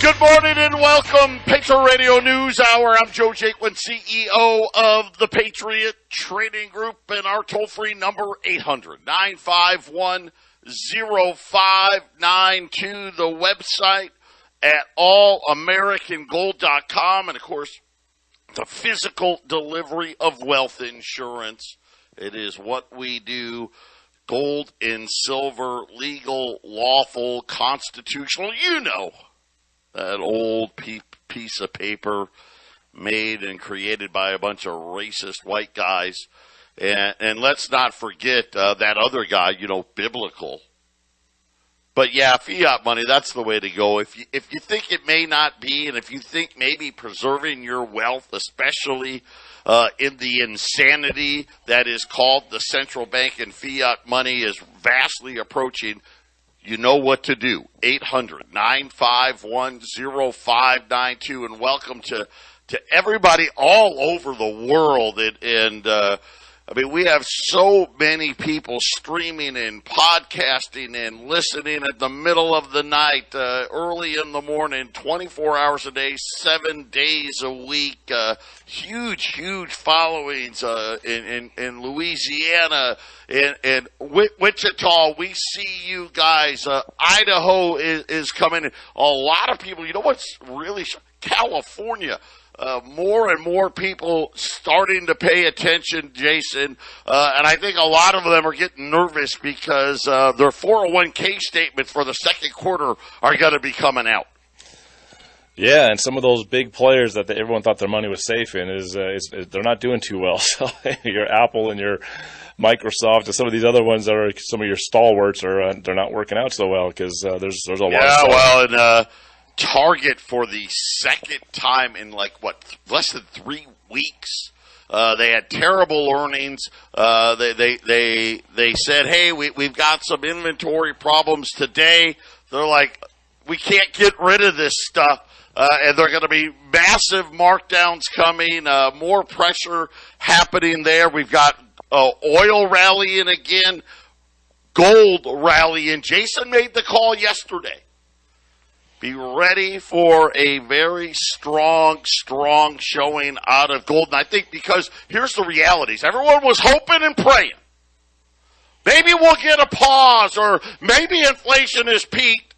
Good morning and welcome, Patriot Radio News Hour. I'm Joe Jaquint, CEO of the Patriot Trading Group, and our toll-free number, 800-951-0592. The website at allamericangold.com, and, of course, the physical delivery of wealth insurance. It is what we do. Gold and silver, legal, lawful, constitutional, you know. That old piece of paper made and created by a bunch of racist white guys. And let's not forget that other guy, biblical. But, yeah, fiat money, that's the way to go. If you think it may not be, and if you think maybe preserving your wealth, especially in the insanity that is called the central bank and fiat money is vastly approaching, you know what to do. 800-951-0592. And welcome to everybody all over the world. We have so many people streaming and podcasting and listening at the middle of the night, early in the morning, 24 hours a day, 7 days a week. Huge followings in Louisiana and Wichita. We see you guys. Idaho is coming in. A lot of people. You know what's really California. More and more people starting to pay attention, Jason, and I think a lot of them are getting nervous because their 401k statements for the second quarter are going to be coming out. Yeah, and some of those big players that everyone thought their money was safe in is they're not doing too well. So your Apple and your Microsoft and some of these other ones that are some of your stalwarts they're not working out so well because there's a lot. Yeah, well, and Target for the second time in less than 3 weeks. They had terrible earnings. They said, hey, we've got some inventory problems today. They're like, we can't get rid of this stuff. And they're going to be massive markdowns coming, more pressure happening there. We've got oil rallying again, gold rallying. Jason made the call yesterday. Be ready for a very strong showing out of gold. And I think because here's the realities. Everyone was hoping and praying. Maybe we'll get a pause or maybe inflation has peaked.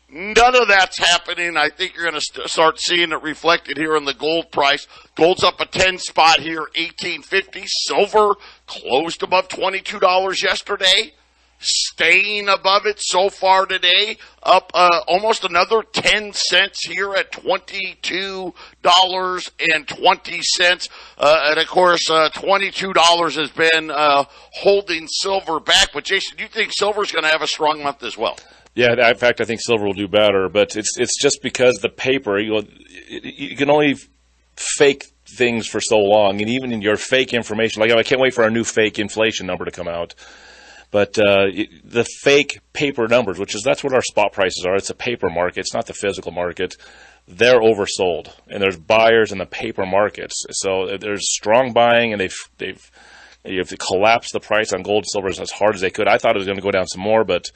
None of that's happening. I think you're going to start seeing it reflected here in the gold price. Gold's up a 10 spot here, 1850. Silver closed above $22 yesterday. Staying above it so far today, up almost another 10 cents here at $22.20. And, of course, $22 has been holding silver back. But, Jason, do you think silver's going to have a strong month as well? Yeah, in fact, I think silver will do better. But it's just because the paper, you can only fake things for so long. And even in your fake information, I can't wait for our new fake inflation number to come out. But the fake paper numbers, that's what our spot prices are. It's a paper market. It's not the physical market. They're oversold, and there's buyers in the paper markets. So there's strong buying, and they've collapsed the price on gold and silver as hard as they could. I thought it was going to go down some more, but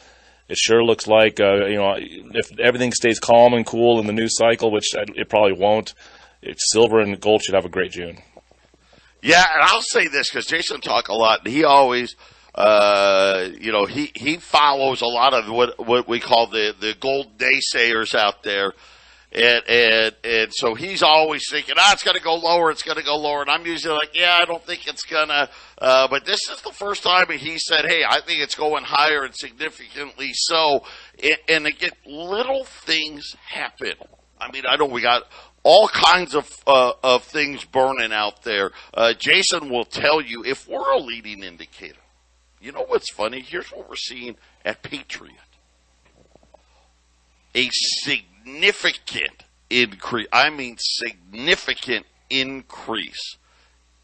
it sure looks like if everything stays calm and cool in the new cycle, which it probably won't, silver and gold should have a great June. Yeah, and I'll say this because Jason talk a lot, and he always. He follows a lot of what we call the gold naysayers out there. And so he's always thinking, it's going to go lower, it's going to go lower. And I'm usually like, I don't think it's going to. But this is the first time he said, hey, I think it's going higher and significantly so. And again, little things happen. I know we got all kinds of things burning out there. Jason will tell you if we're a leading indicator. You know what's funny? Here's what we're seeing at Patriot. A significant increase, significant increase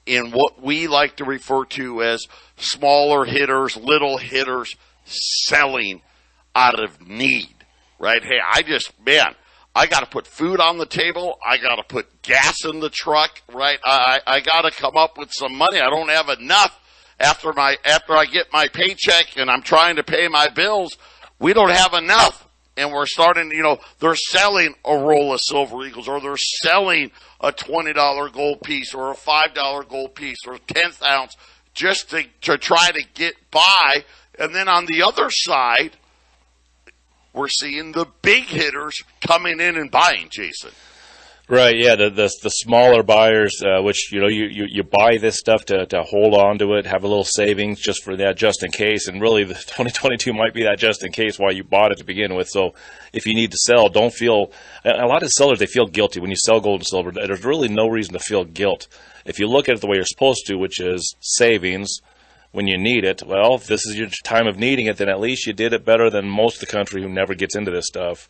in what we like to refer to as smaller hitters, little hitters, selling out of need, right? Hey, I got to put food on the table. I got to put gas in the truck, right? I got to come up with some money. I don't have enough. After I get my paycheck and I'm trying to pay my bills, we don't have enough And we're starting, they're selling a roll of Silver Eagles, or they're selling a $20 gold piece or a $5 gold piece or 10th ounce just to try to get by. And then on the other side, we're seeing the big hitters coming in and buying, Jason. Right, yeah, the smaller buyers, which you buy this stuff to hold on to it, have a little savings just for that, just in case. And really, the 2022 might be that just in case why you bought it to begin with. So if you need to sell, don't feel. A lot of sellers, they feel guilty when you sell gold and silver. There's really no reason to feel guilt if you look at it the way you're supposed to, which is savings when you need it. Well, if this is your time of needing it, then at least you did it better than most of the country who never gets into this stuff.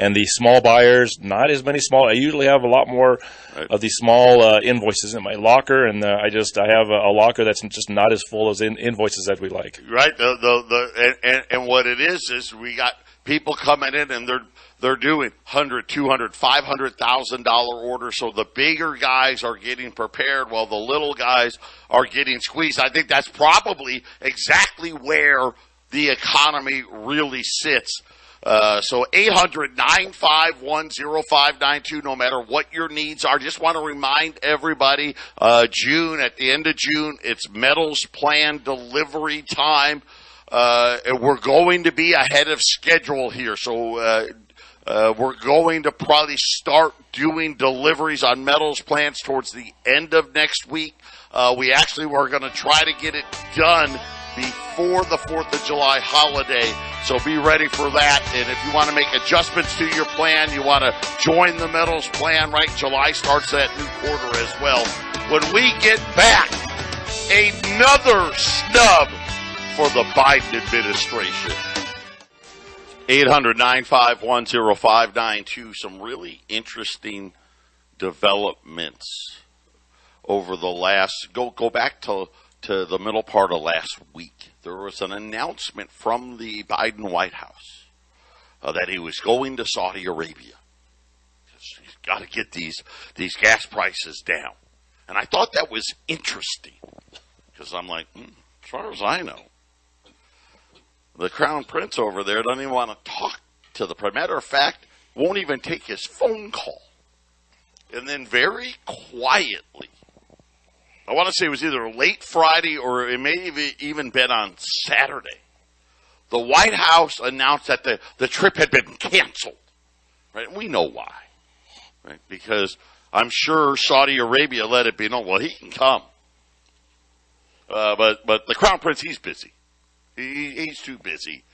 And the small buyers, not as many small. I usually have a lot more of these small invoices in my locker, and I have a locker that's just not as full as invoices as we like. Right. And what it is we got people coming in and they're doing $100,000, $200,000, $500,000 orders. So the bigger guys are getting prepared while the little guys are getting squeezed. I think that's probably exactly where the economy really sits. So 800-951-0592, no matter what your needs are. Just want to remind everybody, June, at the end of June, it's metals plan delivery time. And we're going to be ahead of schedule here. So, we're going to probably start doing deliveries on metals plants towards the end of next week. We actually were going to try to get it done before the 4th of July holiday, so be ready for that. And if you want to make adjustments to your plan, you want to join the metals plan, right? July starts that new quarter as well. When we get back, another snub for the Biden administration. 800-951-0592. Some really interesting developments over the last, go back to the middle part of last week. There was an announcement from the Biden White House that he was going to Saudi Arabia. He's got to get these gas prices down. And I thought that was interesting because I'm like, as far as I know, the Crown Prince over there doesn't even want to talk to the Prime. Matter of fact, won't even take his phone call. And then very quietly, I want to say it was either late Friday or it may have even been on Saturday, the White House announced that the trip had been canceled. Right? We know why. Right? Because I'm sure Saudi Arabia let it be known, well, he can come. But the Crown Prince, he's busy. He's too busy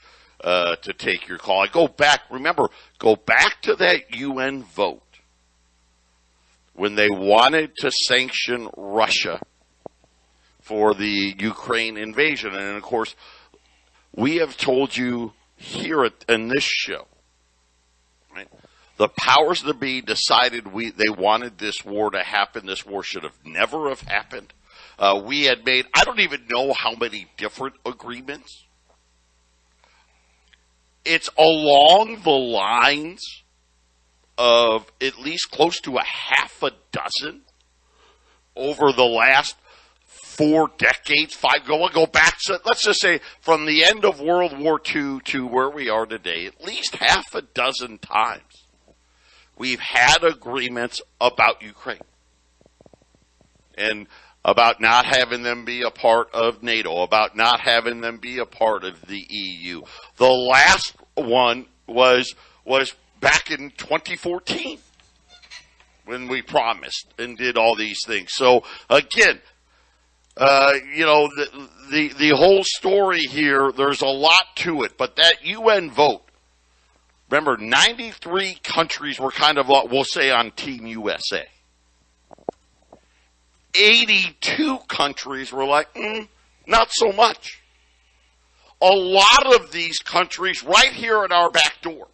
to take your call. Go back to that UN vote when they wanted to sanction Russia for the Ukraine invasion. And, of course, we have told you here in this show, right, the powers that be decided they wanted this war to happen. This war should have never have happened. We had made, I don't even know how many different agreements. It's along the lines of at least close to a half a dozen over the last 4 decades, go back to, let's just say, from the end of World War II to where we are today, at least half a dozen times we've had agreements about Ukraine and about not having them be a part of NATO, about not having them be a part of the EU. The last one was back in 2014 when we promised and did all these things. So again, the whole story here, there's a lot to it, but that UN vote, remember 93 countries were kind of, we'll say, on Team USA. 82 countries were like, not so much. A lot of these countries right here at our back door.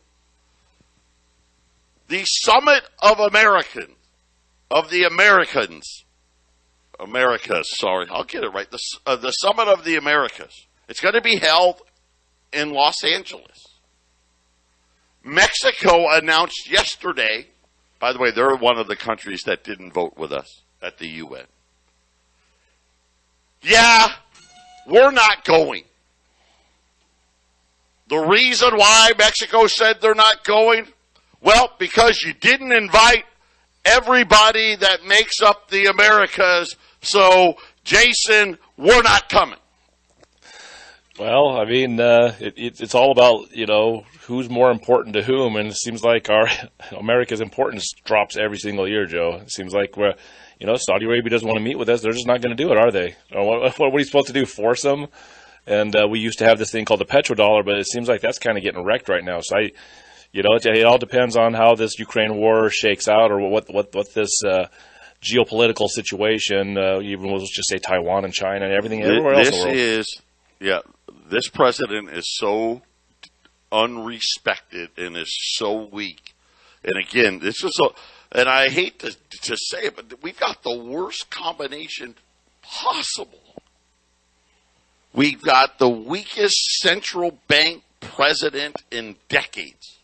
The Summit of the Americas, I'll get it right. The Summit of the Americas. It's going to be held in Los Angeles. Mexico announced yesterday, by the way, they're one of the countries that didn't vote with us at the UN. Yeah, we're not going. The reason why Mexico said they're not going, well, because you didn't invite everybody that makes up the Americas. So, Jason, we're not coming. Well, I mean, it's all about, who's more important to whom, and it seems like America's importance drops every single year, Joe. It seems like Saudi Arabia doesn't want to meet with us. They're just not going to do it, are they? What are you supposed to do, force them? And we used to have this thing called the petrodollar, but it seems like that's kind of getting wrecked right now. So it all depends on how this Ukraine war shakes out, or what this geopolitical situation. Even we'll just say Taiwan and China and everything everywhere else in the world. This president is so unrespected and is so weak. And again, and I hate to say it, but we've got the worst combination possible. We've got the weakest central bank president in decades.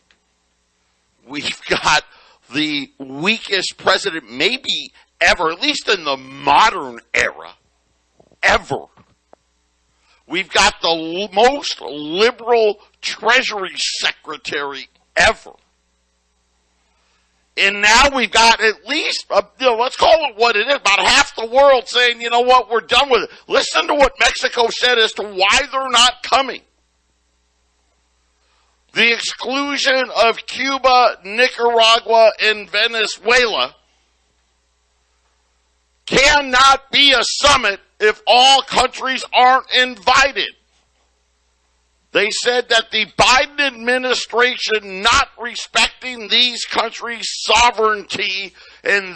We've got the weakest president maybe ever, at least in the modern era, ever. We've got the most liberal Treasury Secretary ever. And now we've got at least, let's call it what it is, about half the world saying, you know what, we're done with it. Listen to what Mexico said as to why they're not coming. The exclusion of Cuba, Nicaragua, and Venezuela cannot be a summit if all countries aren't invited. They said that the Biden administration not respecting these countries' sovereignty and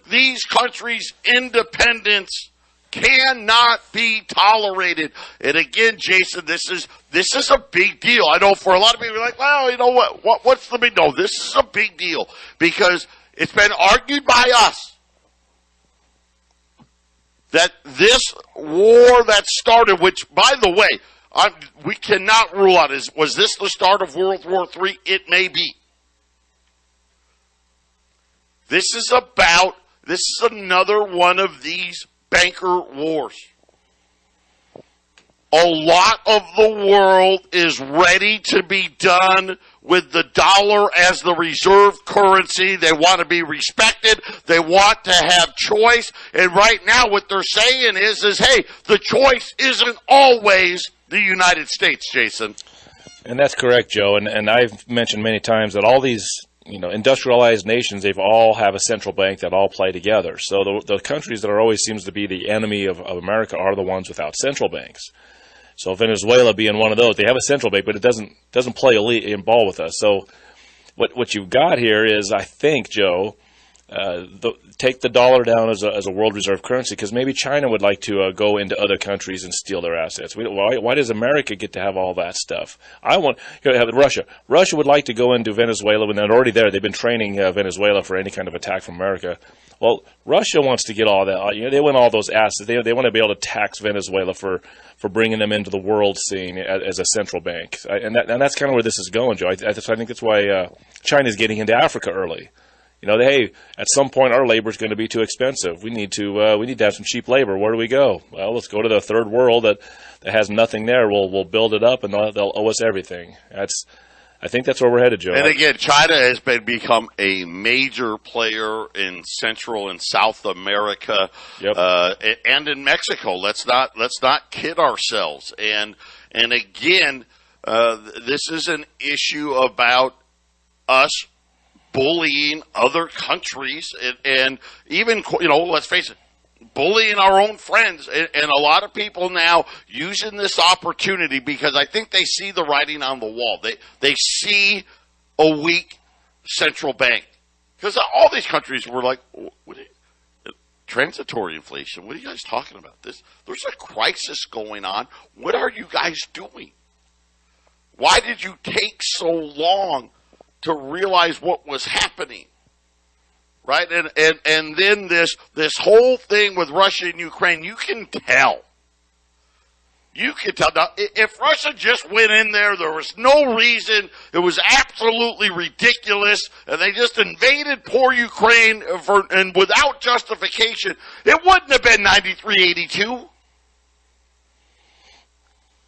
these countries' independence cannot be tolerated. And again, Jason, this is a big deal. I know for a lot of people, like, well, you know what's the big deal? No, this is a big deal because it's been argued by us that this war that started, which, by the way, we cannot rule out, was this the start of World War III? It may be. This is another one of these banker wars. A lot of the world is ready to be done with the dollar as the reserve currency. They want to be respected. They want to have choice. And right now what they're saying is hey, the choice isn't always the United States, Jason. And that's correct, Joe. And I've mentioned many times that all these industrialized nations, they've all have a central bank that all play together. So the countries that are always seems to be the enemy of America are the ones without central banks. So Venezuela being one of those, they have a central bank, but it doesn't play in ball with us. So what you've got here is, I think, Joe, take the dollar down as a world reserve currency, because maybe China would like to go into other countries and steal their assets. Why does America get to have all that stuff? I want to have Russia. Russia would like to go into Venezuela when they're already there. They've been training Venezuela for any kind of attack from America. Well, Russia wants to get all that. They want all those assets. They want to be able to tax Venezuela for bringing them into the world scene as a central bank. And that's kind of where this is going, Joe. I think that's why China's getting into Africa early. Hey, at some point our labor is going to be too expensive. We need to have some cheap labor. Where do we go? Well, let's go to the third world that has nothing there. We'll build it up, and they'll owe us everything. I think that's where we're headed, Joe. And again, China has become a major player in Central and South America, yep. And in Mexico. Let's not kid ourselves. And again, this is an issue about us bullying other countries and even, let's face it, bullying our own friends. And a lot of people now using this opportunity because I think they see the writing on the wall. They see a weak central bank. Because all these countries were like, transitory inflation. What are you guys talking about? There's a crisis going on. What are you guys doing? Why did you take so long to realize what was happening, right? And then this whole thing with Russia and Ukraine, you can tell. Now, if Russia just went in there was no reason, it was absolutely ridiculous, and they just invaded poor Ukraine and without justification, it wouldn't have been 93-82.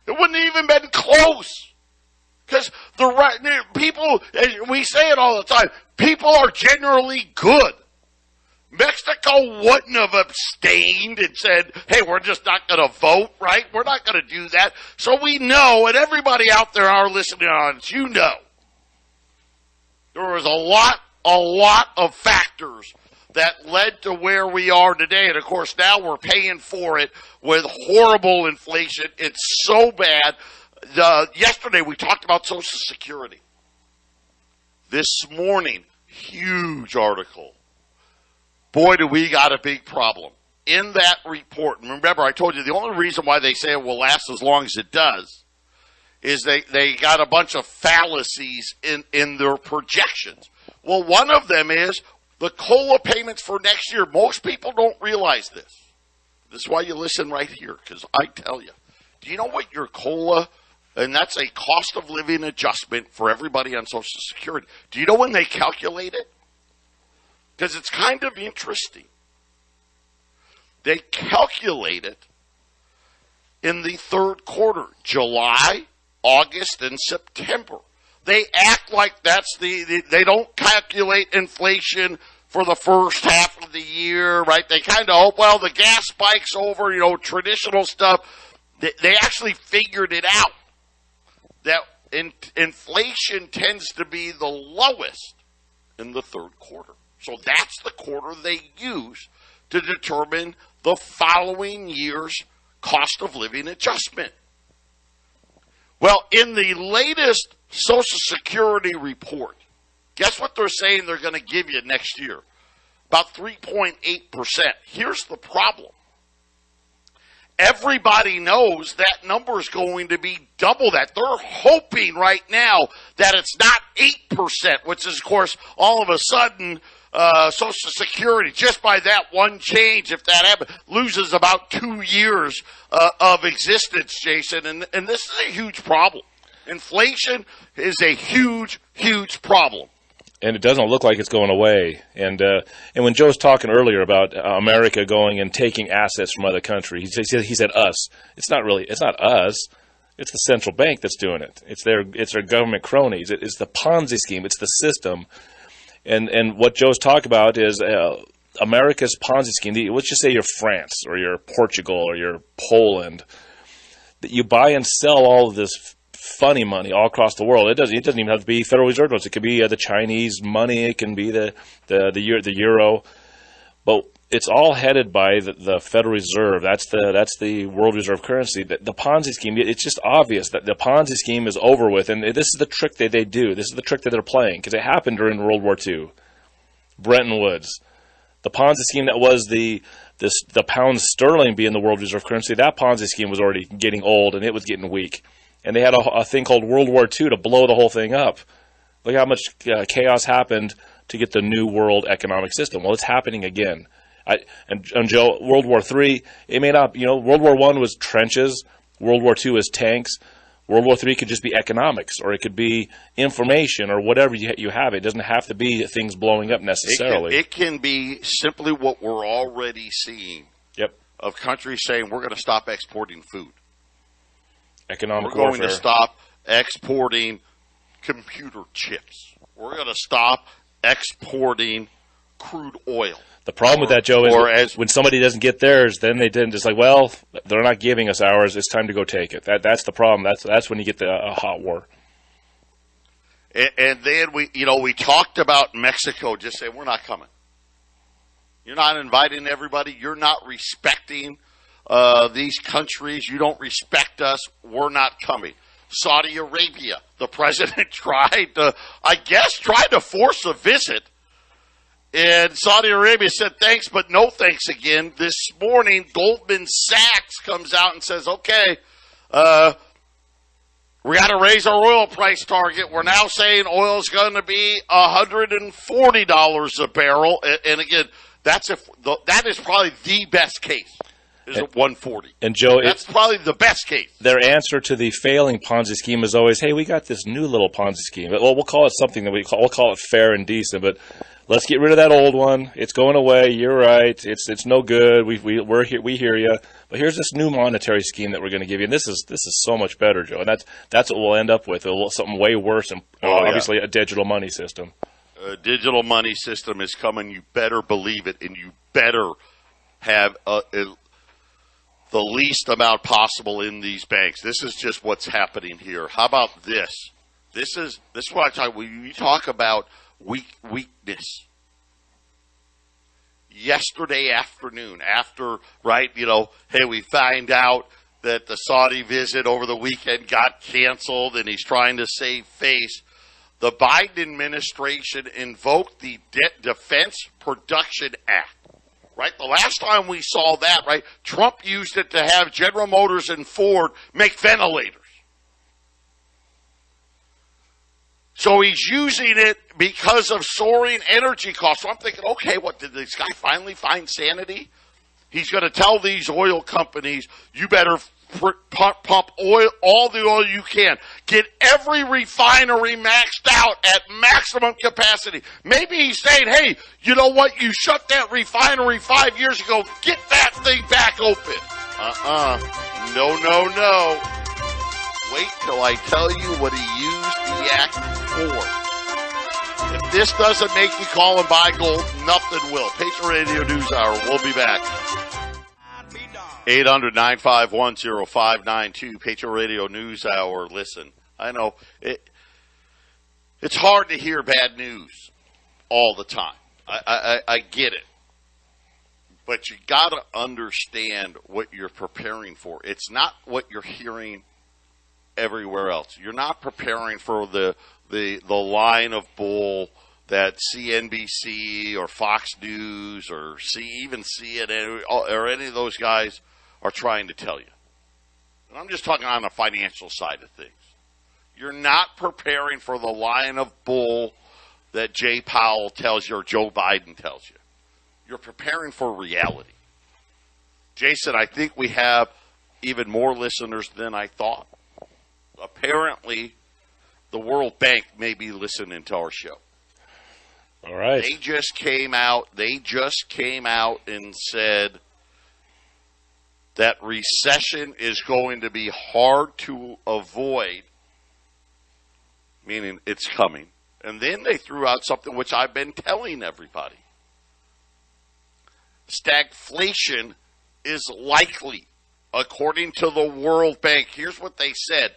It wouldn't have even been close. Because people, we say it all the time, people are generally good. Mexico wouldn't have abstained and said, hey, we're just not going to vote, right? We're not going to do that. So we know, and everybody out there are listening on, you know, there was a lot of factors that led to where we are today. And, of course, now we're paying for it with horrible inflation. It's so bad. Yesterday we talked about Social Security. This morning, huge article. Boy, do we got a big problem. In that report, and remember I told you the only reason why they say it will last as long as it does is they got a bunch of fallacies in their projections. Well, one of them is the COLA payments for next year. Most people don't realize this. This is why you listen right here, because I tell you. Do you know what your COLA, and that's a cost of living adjustment for everybody on Social Security. Do you know when they calculate it? Because it's kind of interesting. They calculate it in the third quarter, July, August, and September. They act like that's they don't calculate inflation for the first half of the year, right? They kind of hope, well, the gas spike's over, traditional stuff. They actually figured it out that inflation tends to be the lowest in the third quarter. So that's the quarter they use to determine the following year's cost of living adjustment. Well, in the latest Social Security report, guess what they're saying they're going to give you next year? About 3.8%. Here's the problem. Everybody knows that number is going to be double that. They're hoping right now that it's not 8%, which is, of course, all of a sudden Social Security, just by that one change, if that happens, loses about 2 years of existence, Jason. And this is a huge problem. Inflation is a huge, huge problem. And it doesn't look like it's going away. And when Joe was talking earlier about America going and taking assets from other countries, he said us. It's not us. It's the central bank that's doing it. It's their government cronies. It's the Ponzi scheme. It's the system. And what Joe's talking about is America's Ponzi scheme. Let's just say you're France or you're Portugal or you're Poland. That you buy and sell all of this funny money all across the world. It doesn't even have to be Federal Reserve notes. It could be the Chinese money. It can be the euro. But it's all headed by the Federal Reserve. That's the world reserve currency. The Ponzi scheme. It's just obvious that the Ponzi scheme is over with, and this is the trick that they do. This is the trick that they're playing because it happened during World War II. Bretton Woods, the Ponzi scheme that was the pound sterling being the world reserve currency. That Ponzi scheme was already getting old and it was getting weak. And they had a thing called World War II to blow the whole thing up. Look how much chaos happened to get the new world economic system. Well, it's happening again. And Joe, World War III, it may not, World War I was trenches. World War II is tanks. World War III could just be economics, or it could be information, or whatever you have. It doesn't have to be things blowing up necessarily. It can be simply what we're already seeing. Yep. Of countries saying we're going to stop exporting food. Economic We're going to stop exporting computer chips. We're going to stop exporting crude oil. The problem with that, Joe, is when somebody doesn't get theirs, then they didn't. It's like, well, they're not giving us ours. It's time to go take it. That's the problem. That's when you get a hot war. And then we talked about Mexico just saying we're not coming. You're not inviting everybody. You're not respecting these countries. You don't respect us. We're not coming. Saudi Arabia, the president tried to force a visit. And Saudi Arabia said thanks, but no thanks again. This morning, Goldman Sachs comes out and says, okay, we got to raise our oil price target. We're now saying oil is going to be $140 a barrel. And again, that is probably the best case. Is at 140. And Joe, that's probably the best case. Their answer to the failing Ponzi scheme is always, "Hey, we got this new little Ponzi scheme. Well, we'll call it something that we'll call it fair and decent." But let's get rid of that old one. It's going away. You're right. It's no good. We're here. We hear you. But here's this new monetary scheme that we're going to give you. And this is so much better, Joe. And that's what we'll end up with. Something way worse. And obviously a digital money system. A digital money system is coming. You better believe it, and you better have the least amount possible in these banks. This is just what's happening here. How about this? This is what I talk. When you talk about weakness. Yesterday afternoon, after, right, hey, we find out that the Saudi visit over the weekend got canceled and he's trying to save face. The Biden administration invoked the Defense Production Act, right? The last time we saw that, right, Trump used it to have General Motors and Ford make ventilators. So he's using it because of soaring energy costs. So I'm thinking, okay, what, did this guy finally find sanity? He's going to tell these oil companies, you better pump oil, all the oil you can. Get every refinery maxed out at maximum capacity. Maybe he's saying, hey, you know what? You shut that refinery 5 years ago. Get that thing back open. No. Wait till I tell you what he used the act for. If this doesn't make you call and buy gold, nothing will. Patriot Radio News Hour. We'll be back. 800-951-0592, Patriot Radio News Hour. Listen, I know it's hard to hear bad news all the time. I get it. But you got to understand what you're preparing for. It's not what you're hearing everywhere else. You're not preparing for the line of bull that CNBC or Fox News or even CNN or any of those guys are trying to tell you. And I'm just talking on the financial side of things. You're not preparing for the line of bull that Jay Powell tells you or Joe Biden tells you. You're preparing for reality. Jason, I think we have even more listeners than I thought. Apparently, the World Bank may be listening to our show. All right. They just came out and said that recession is going to be hard to avoid, meaning it's coming. And then they threw out something which I've been telling everybody. Stagflation is likely, according to the World Bank. Here's what they said.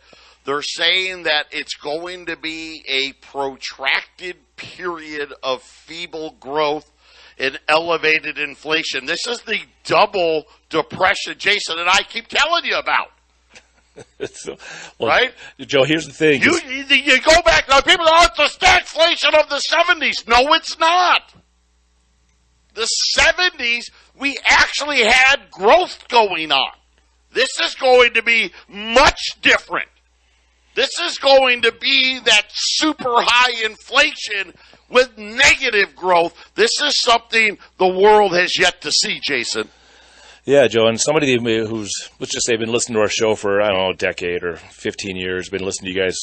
They're saying that it's going to be a protracted period of feeble growth and elevated inflation. This is the double depression Jason and I keep telling you about. Right? Joe, here's the thing. You go back, now people say, it's the stagflation of the 70s. No, it's not. The 70s, we actually had growth going on. This is going to be much different. This is going to be that super high inflation with negative growth. This is something the world has yet to see, Jason. Yeah, Joe, and somebody who's, let's just say, been listening to our show for, a decade or 15 years, been listening to you guys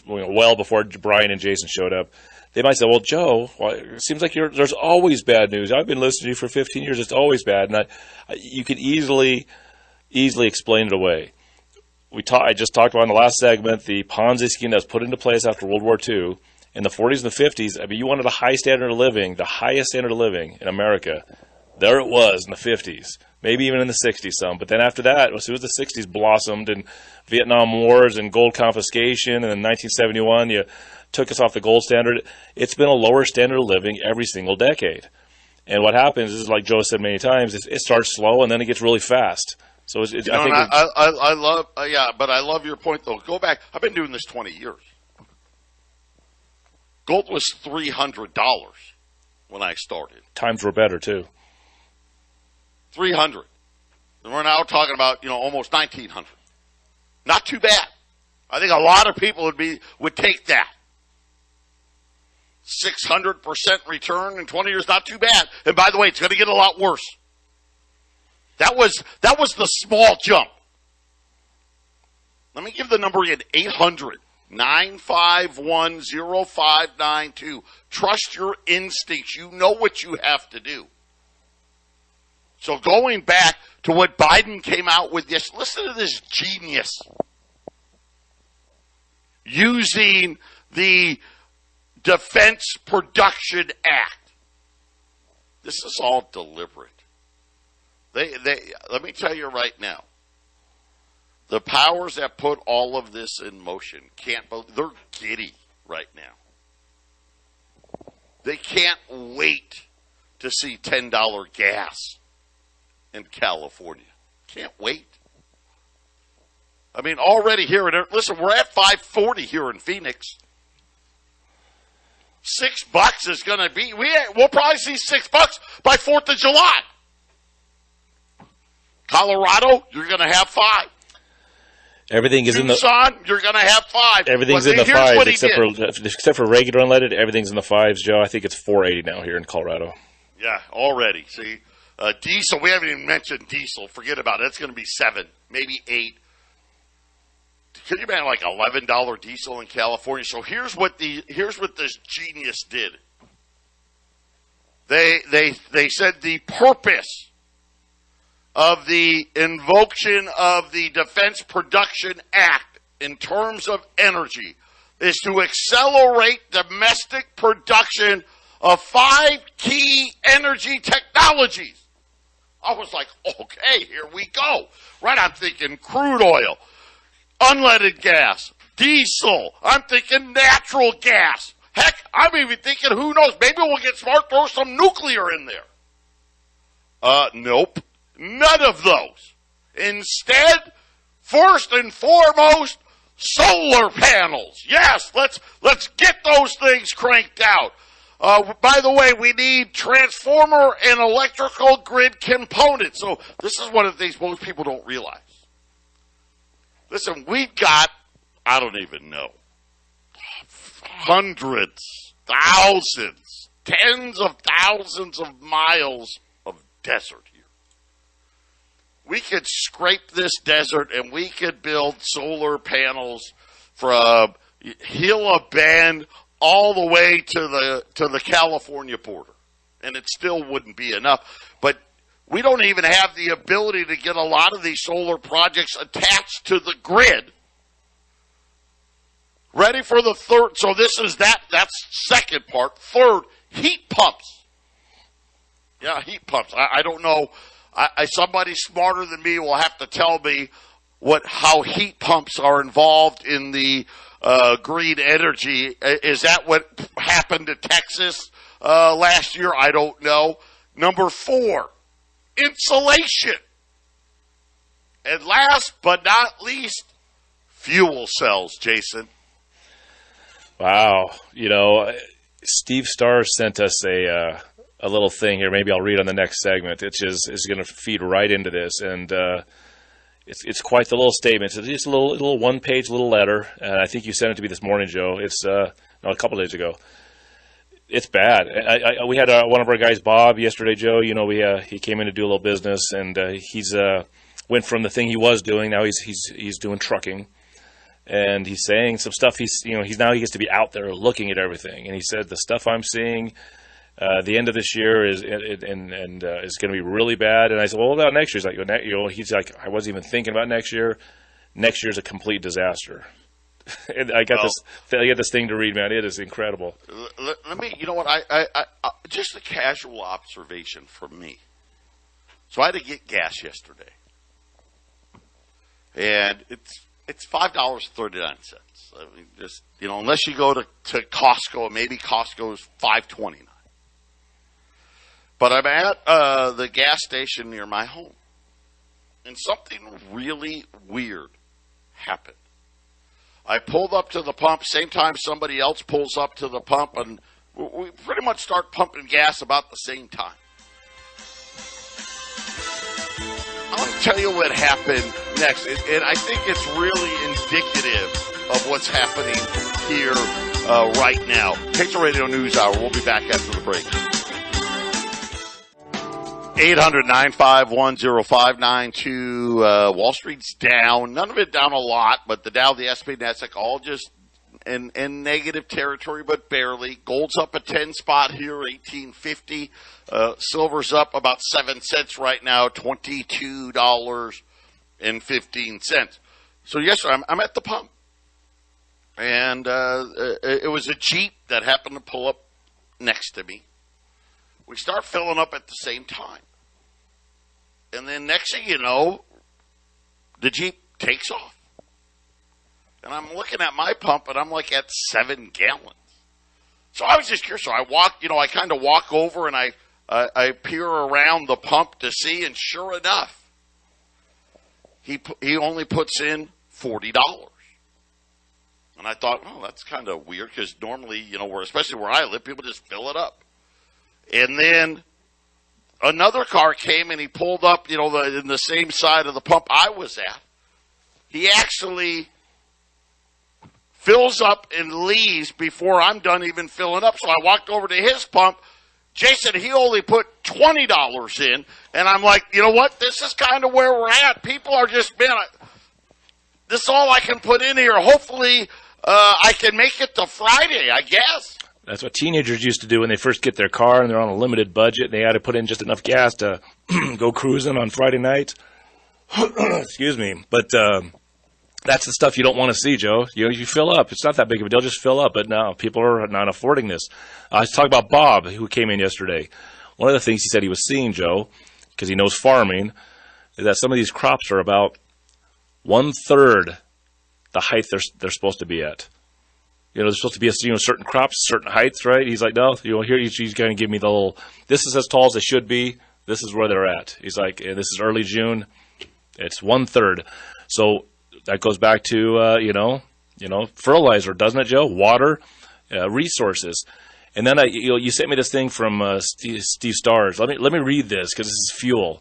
well before Brian and Jason showed up. They might say, well, Joe, it seems like there's always bad news. I've been listening to you for 15 years. It's always bad. And you can easily explain it away. I just talked about in the last segment the Ponzi scheme that was put into place after World War II. In the 40s and the 50s, you wanted a high standard of living, the highest standard of living in America. There it was in the 50s, maybe even in the 60s some. But then after that, as soon as the 60s blossomed and Vietnam Wars and gold confiscation, and in 1971 you took us off the gold standard, it's been a lower standard of living every single decade. And what happens is, like Joe said many times, it starts slow and then it gets really fast. So I love your point though. Go back. I've been doing this 20 years. Gold was $300 when I started. Times were better too. 300. And we're now talking about, almost 1900. Not too bad. I think a lot of people would take that. 600% return in 20 years, not too bad. And by the way, it's going to get a lot worse. That was the small jump. Let me give the number again, 800. 9510592. Trust your instincts. You know what you have to do. So going back to what Biden came out with, yes, listen to this genius. Using the Defense Production Act. This is all deliberate. Let me tell you right now, the powers that put all of this in motion they're giddy right now. They can't wait to see $10 gas in California. Can't wait. I mean, already here, listen, we're at $5.40 here in Phoenix. $6 is going to be, we'll probably see $6 by 4th of July. Colorado, you're going to have 5. Everything is Tucson, you're going to have 5. Everything's in the 5s except for regular unleaded. Everything's in the 5s, Joe. I think it's 480 now here in Colorado. Yeah, already. See, diesel. We haven't even mentioned diesel. Forget about it. It's going to be 7, maybe 8. Can you imagine like $11 diesel in California? So here's what this genius did. They said the purpose of the invocation of the Defense Production Act in terms of energy is to accelerate domestic production of 5 key energy technologies. I was like, okay, here we go. Right, I'm thinking crude oil, unleaded gas, diesel. I'm thinking natural gas. Heck, I'm even thinking, who knows, maybe we'll get smart, throw some nuclear in there. Nope. None of those. Instead, first and foremost, solar panels. Yes, let's get those things cranked out. By the way, we need transformer and electrical grid components. So this is one of the things most people don't realize. Listen, we've got, I don't even know, hundreds, thousands, tens of thousands of miles of desert. We could scrape this desert and we could build solar panels from Gila Bend all the way to the California border. And it still wouldn't be enough. But we don't even have the ability to get a lot of these solar projects attached to the grid. Ready for the third. So this is that's second part. Third, heat pumps. Yeah, heat pumps. I don't know. Somebody smarter than me will have to tell me how heat pumps are involved in the green energy. Is that what happened to Texas last year? I don't know. Number 4, insulation. And last but not least, fuel cells, Jason. Wow. You know, Steve Starr sent us a little thing here. Maybe I'll read on the next segment. It's going to feed right into this, and it's quite the little statement. It's just a little one-page little letter, and I think you sent it to me this morning, Joe. It's a couple of days ago. It's bad. We had one of our guys, Bob, yesterday, Joe. You know, he came in to do a little business, and he's went from the thing he was doing. Now he's doing trucking. And he's saying some stuff. He gets to be out there looking at everything. And he said, the stuff I'm seeing the end of this year is going to be really bad. And I said, well, what about next year? He's like, I wasn't even thinking about next year. Next year's a complete disaster. And I got this thing to read, man. It is incredible. Let me, you know what? I just a casual observation from me. So I had to get gas yesterday, and it's $5.39. I mean, just, you know, unless you go to Costco, maybe Costco is $5.29. But I'm at the gas station near my home, and something really weird happened. I pulled up to the pump, same time somebody else pulls up to the pump, and we pretty much start pumping gas about the same time. I want to tell you what happened next, and I think it's really indicative of what's happening here right now. Patriot Radio News Hour. We'll be back after the break. 800-951-0592. Wall Street's down. None of it down a lot, but the Dow, the SP, NASDAQ all just in negative territory, but barely. Gold's up a 10 spot here, 1850. Silver's up about 7 cents right now, $22.15. So yes, sir, I'm at the pump, and it was a Jeep that happened to pull up next to me. We start filling up at the same time, and then next thing you know, the Jeep takes off. And I'm looking at my pump, and I'm like at 7 gallons. So I was just curious. So I walk, I kind of walk over, and I peer around the pump to see, and sure enough, he only puts in $40. And I thought, oh, that's kind of weird, because normally, especially where I live, people just fill it up. And then another car came, and he pulled up, in the same side of the pump I was at. He actually fills up and leaves before I'm done even filling up. So I walked over to his pump. Jason, he only put $20 in. And I'm like, you know what? This is kind of where we're at. People are just, man, this is all I can put in here. Hopefully I can make it to Friday, I guess. That's what teenagers used to do when they first get their car and they're on a limited budget. They had to put in just enough gas to go cruising on Friday night. Excuse me. But that's the stuff you don't want to see, Joe. You fill up. It's not that big of a deal. Just fill up. But no, people are not affording this. I was talking about Bob, who came in yesterday. One of the things he said he was seeing, Joe, because he knows farming, is that some of these crops are about 1/3 the height they're supposed to be at. There's supposed to be certain crops, certain heights, right? He's like, no, here he's going to give me the little, this is as tall as they should be. This is where they're at. He's like, this is early June. It's 1/3. So that goes back to, fertilizer, doesn't it, Joe? Water, resources. And then you sent me this thing from Steve Stars. Let me read this, because this is fuel.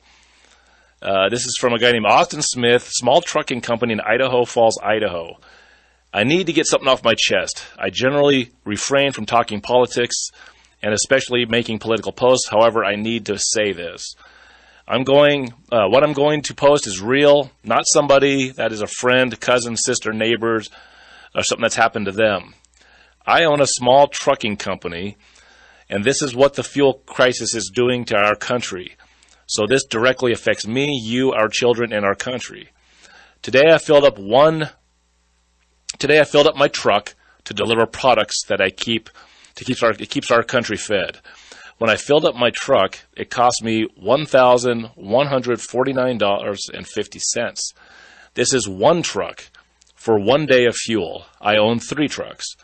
This is from a guy named Austin Smith, small trucking company in Idaho Falls, Idaho. I need to get something off my chest. I generally refrain from talking politics and especially making political posts. However, I need to say this. What I'm going to post is real, not somebody that is a friend, cousin, sister, neighbors, or something that's happened to them. I own a small trucking company, and this is what the fuel crisis is doing to our country. So this directly affects me, you, our children, and our country. Today I filled up my truck to deliver products that it keeps our country fed. When I filled up my truck, it cost me $1,149.50. This is one truck for 1 day of fuel. I own 3 trucks.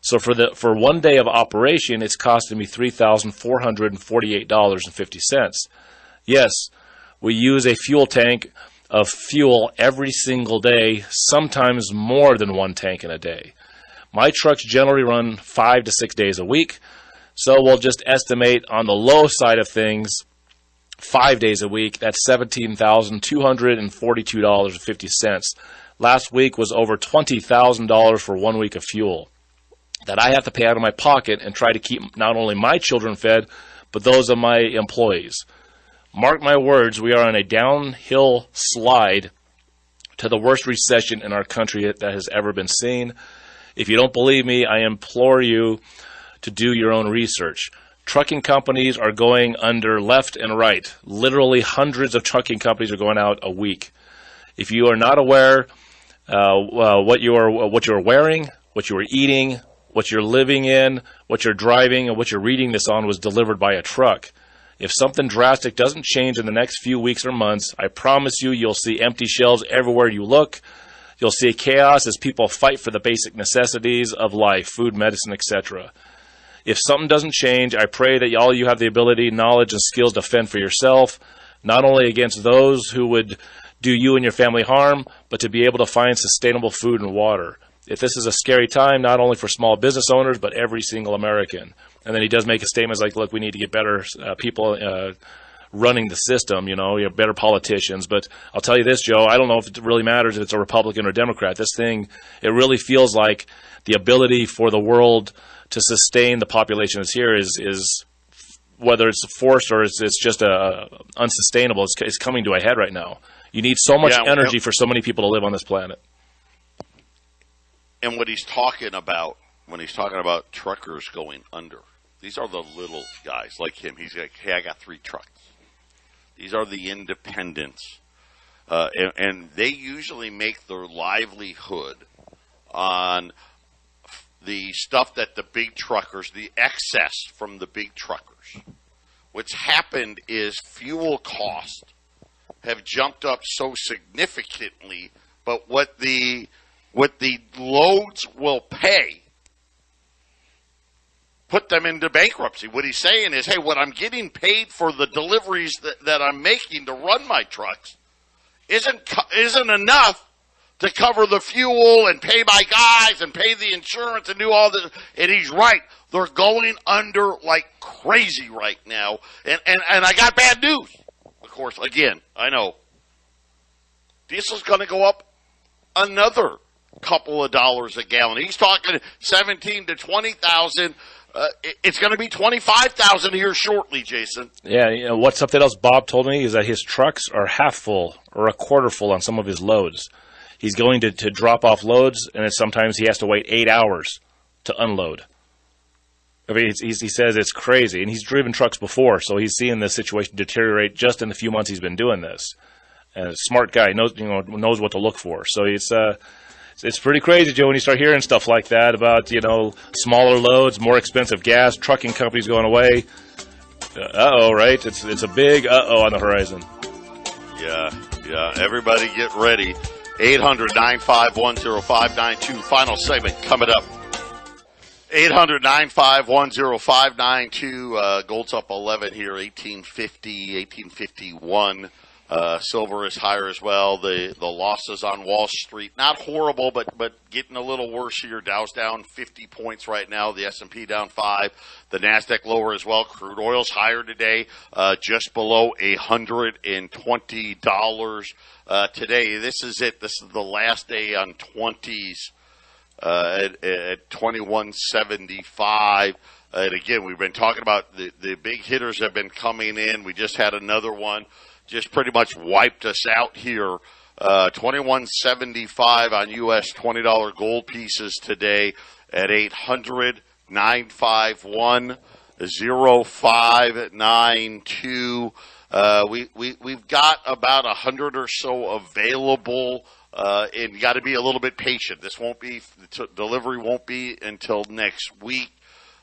So for 1 day of operation, it's costing me $3,448.50. Yes, we use a fuel tank of fuel every single day, sometimes more than 1 tank in a day. My trucks generally run 5 to 6 days a week. So we'll just estimate on the low side of things, 5 days a week, that's $17,242.50. Last week was over $20,000 for 1 week of fuel that I have to pay out of my pocket and try to keep not only my children fed, but those of my employees. Mark my words, we are on a downhill slide to the worst recession in our country that has ever been seen. If you don't believe me, I implore you to do your own research. Trucking companies are going under left and right. Literally hundreds of trucking companies are going out a week. If you are not aware what you're wearing, what you are eating, what you're living in, what you're driving, and what you're reading this on was delivered by a truck. If something drastic doesn't change in the next few weeks or months, I promise you'll see empty shelves everywhere you look. You'll see chaos as people fight for the basic necessities of life, food, medicine, etc. If something doesn't change, I pray that all you have the ability, knowledge, and skills to fend for yourself, not only against those who would do you and your family harm, but to be able to find sustainable food and water. If this is a scary time, not only for small business owners, but every single American. And then he does make a statement like, look, we need to get better people running the system, better politicians. But I'll tell you this, Joe, I don't know if it really matters if it's a Republican or Democrat. This thing, it really feels like the ability for the world to sustain the population that's here is whether it's forced or it's just unsustainable, it's coming to a head right now. You need so much energy for so many people to live on this planet. And what he's talking about when he's talking about truckers going under, these are the little guys like him. He's like, hey, I got 3 trucks. These are the independents. And they usually make their livelihood on the stuff that the big truckers, the excess from the big truckers. What's happened is fuel costs have jumped up so significantly, but what the loads will pay put them into bankruptcy. What he's saying is, hey, what I'm getting paid for the deliveries that I'm making to run my trucks isn't enough to cover the fuel and pay my guys and pay the insurance and do all this. And he's right. They're going under like crazy right now. And I got bad news. Of course, again, I know diesel's going to go up another couple of dollars a gallon. He's talking 17 to 20,000. It's going to be 25,000 here shortly, Jason. Yeah, you know, what something else Bob told me is that his trucks are half full or a quarter full on some of his loads. He's going to drop off loads, and sometimes he has to wait 8 hours to unload. I mean, he says it's crazy, and he's driven trucks before, so he's seeing the situation deteriorate just in the few months he's been doing this. And a smart guy knows what to look for. So it's pretty crazy, Joe, when you start hearing stuff like that about, smaller loads, more expensive gas, trucking companies going away. Right? It's a big on the horizon. Yeah. Everybody get ready. 800-951-0592. Final segment coming up. 800-951-0592. Gold's up 11 here, 1850, 1851. Silver is higher as well. The losses on Wall Street, not horrible, but getting a little worse here. Dow's down 50 points right now. The S&P down 5. The Nasdaq lower as well. Crude oil's higher today, just below $120 today. This is it. This is the last day on 20s at 21.75. And again, we've been talking about the big hitters have been coming in. We just had another one. Just pretty much wiped us out here. 21.75 on U.S. $20 gold pieces today at 800-951-0592. We've got about 100 or so available, and you got to be a little bit patient. This won't be delivery won't be until next week.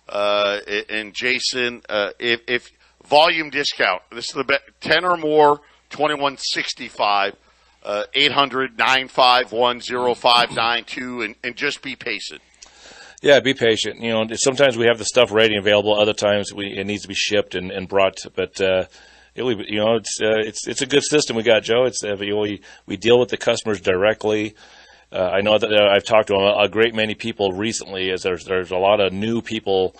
And Jason, if volume discount, this is the 10 or more, 2165, 800-951-0592, and just be patient. Yeah, be patient. Sometimes we have the stuff ready and available. Other times it needs to be shipped and brought. But it's a good system we got, Joe. It's we deal with the customers directly. I know that I've talked to a great many people recently. As there's a lot of new people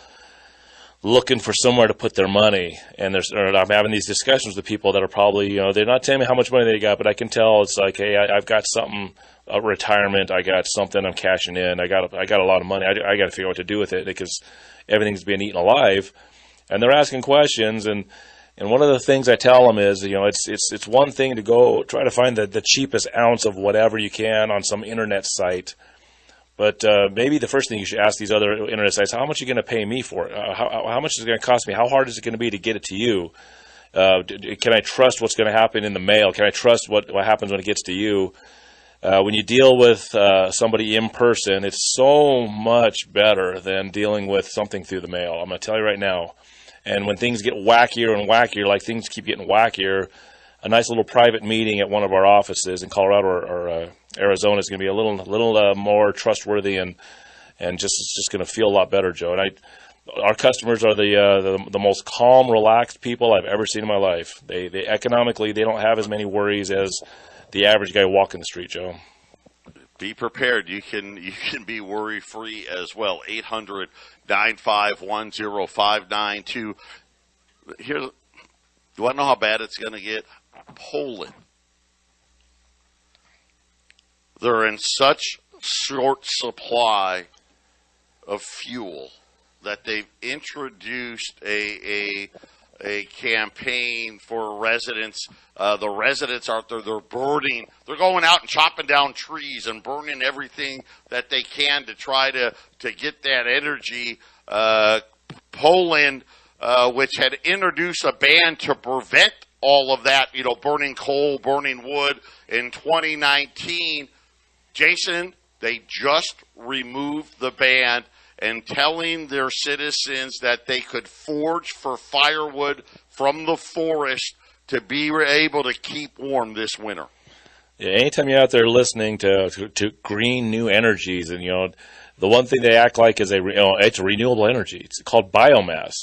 looking for somewhere to put their money, and I'm having these discussions with people that are probably, they're not telling me how much money they got, but I can tell it's like, hey, I've got something, a retirement, I got something I'm cashing in, I got a lot of money, I got to figure out what to do with it because everything's being eaten alive, and they're asking questions, and one of the things I tell them is, it's one thing to go try to find the cheapest ounce of whatever you can on some internet site. But maybe the first thing you should ask these other internet sites, how much are you going to pay me for it? How much is it going to cost me? How hard is it going to be to get it to you? Can I trust what's going to happen in the mail? Can I trust what happens when it gets to you? When you deal with somebody in person, it's so much better than dealing with something through the mail. I'm going to tell you right now. And when things get wackier and wackier, like things keep getting wackier, a nice little private meeting at one of our offices in Colorado or Arizona is going to be a little more trustworthy and just going to feel a lot better, Joe. And our customers are the most calm, relaxed people I've ever seen in my life. They economically they don't have as many worries as the average guy walking the street, Joe. Be prepared. You can be worry free as well. 800-951-0592. Here, do you want to know how bad it's going to get? Poland. They're in such short supply of fuel that they've introduced a a campaign for residents. The residents out there, they're going out and chopping down trees and burning everything that they can to try to get that energy. Poland, which had introduced a ban to prevent all of that, burning coal, burning wood in 2019. Jason, they just removed the ban and telling their citizens that they could forage for firewood from the forest to be able to keep warm this winter. Yeah, anytime you're out there listening to green new energies, and the one thing they act like is it's a renewable energy. It's called biomass.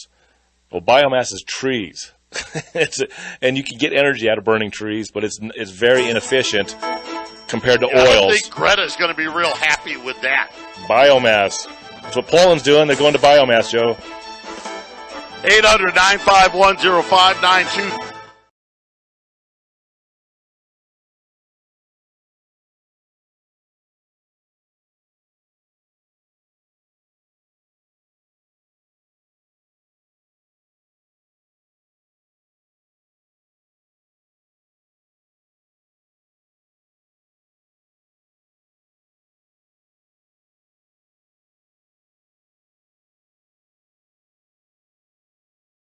Well, biomass is trees, and you can get energy out of burning trees, but it's very inefficient compared to oils. I think Greta's going to be real happy with that. Biomass. That's what Poland's doing. They're going to biomass, Joe. 800-951-0592.